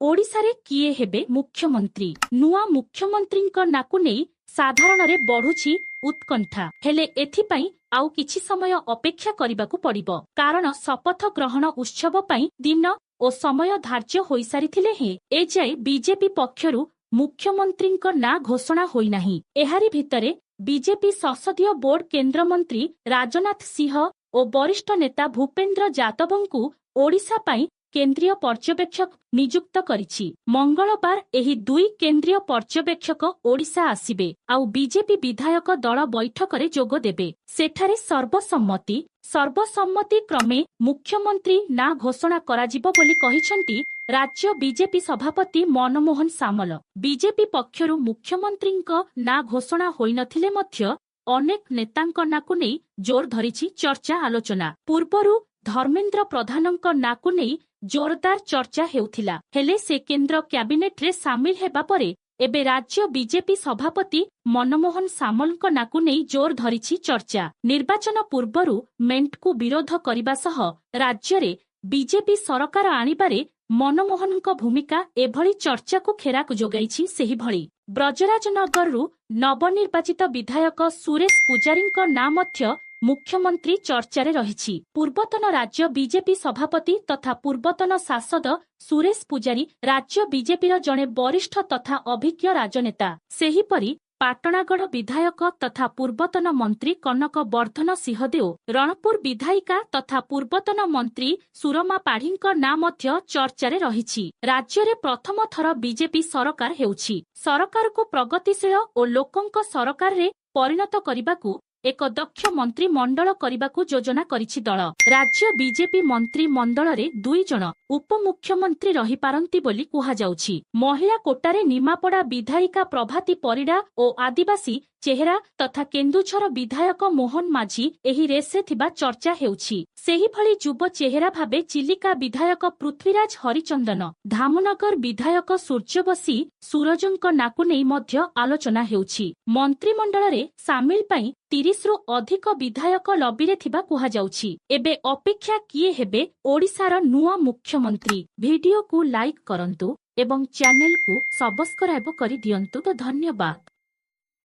ओडिशारे किए हेबे मुख्यमंत्री नुआ मुख्यमंत्रीଙ୍କ नाकु नेई साधारणरे बढुछि उत्कंठा हेले एथिपाई आउ किछि समय अपेक्षा करिबाकु पड़िबो कारण शपथ ग्रहण उत्सव पाई दिन ओ समय धार्य होई सारिथिले हे एजाय बीजेपी पक्षरु मुख्यमंत्रीଙ୍କ ना घोषणा होई नाही। एहारी भितरे बीजेपी संसदीय बोर्ड केंद्र मंत्री राजनाथ सिंह ओ वरिष्ठ नेता भूपेन्द्र जादवଙ୍କୁ ओडिशा पाई केंद्रीय पर्यवेक्षक नियुक्त करिछि। मंगलबार एही दुई केंद्रीय पर्यवेक्षक ओडिशा आसिबे आउ बीजेपी विधायक दल बैठक रे जोग देबे। सेठारे सर्वसम्मति क्रमे मुख्यमंत्री ना घोषणा कराजिबो बोली कहिसंती राज्य बीजेपी सभापति मनमोहन सामल। बीजेपी पक्षरु मुख्यमंत्रीଙ୍କ ना घोषणा होई नथिले मध्य अनेक नेताଙ୍କ नाकु नेई जोर धरिछि चर्चा आलोचना। पूर्वरु धर्मेन्द्र प्रधानଙ୍କ नाकु नेई जोरदार चर्चा हेउथिला हेले से केंद्र कैबिनेट रे सामिल हेबा परे एबे राज्य बीजेपी सभापति मनमोहन सामलଙ୍କ नाकु नेई जोर धरिछि चर्चा। निर्वाचन पूर्वरु मेंटकु विरोध करिबा सह राज्य रे बीजेपी सरकार आनिबारे मनमोहनଙ୍କ भूमिका एभଳି चर्चाकु खेराक जोगाइछि। सेही भଳି ब्रजराजनगररु नवनिर्वाचित विधायक सुरेश पुजारीଙ୍କ ना मध्य मुख्यमंत्री चर्चारे रहिछि। पूर्वतन राज्य बीजेपी सभापति तथा पूर्वतन सांसद सुरेश पुजारी राज्य बीजेपीर जणे वरिष्ठ तथा अभिज्ञ राजनेता। सेहीपरि पाटणागढ़ विधायक तथा पूर्वतन मंत्री कनक वर्धन सिंहदेव, रणपुर विधायिका तथा पूर्वतन मंत्री सुरमा पाढ़ीଙ୍କ ना मध्य चर्चारे रहिछि। राज्ୟରେ प्रथम थर बीजेपी सरकार हेउछि। सरकारକୁ प्रगतिशील ओ लोकଙ୍କ सरकाररे परिणत करिबाकू एक दक्ष मंत्री मंडल करने योजना करिछि दल। राज्य बीजेपी मंत्री मंडल रे 2 जन उपमुख्यमंत्री रही पारंती बोली कुहा जाउछि। महिला कोटारे निमापड़ा विधायिका प्रभाती परिडा ओ आदिवासी चेहरा तथा केन्दुझर विधायक मोहन माझी एही रेसे थिबा चर्चा हेउछि। सेही भली युव चेहरा भाबे चिलिका विधायक पृथ्वीराज हरिचंदन, धामनगर विधायक सूर्यवशी सूरजଙ୍କ नाकु नेई मध्य आलोचना हेउछि। मंत्रिमंडल रे सामिल पाई 30 रु अधिक विधायक लबीरे थिबा कुहा जाउछि। एबे अपेक्षा किए हेबे ओडिशार नुआ मुख्यमंत्री। वीडियो को लाइक करंतु एवं चैनल को सब्सक्राइब करि दियंतु। तो धन्यवाद।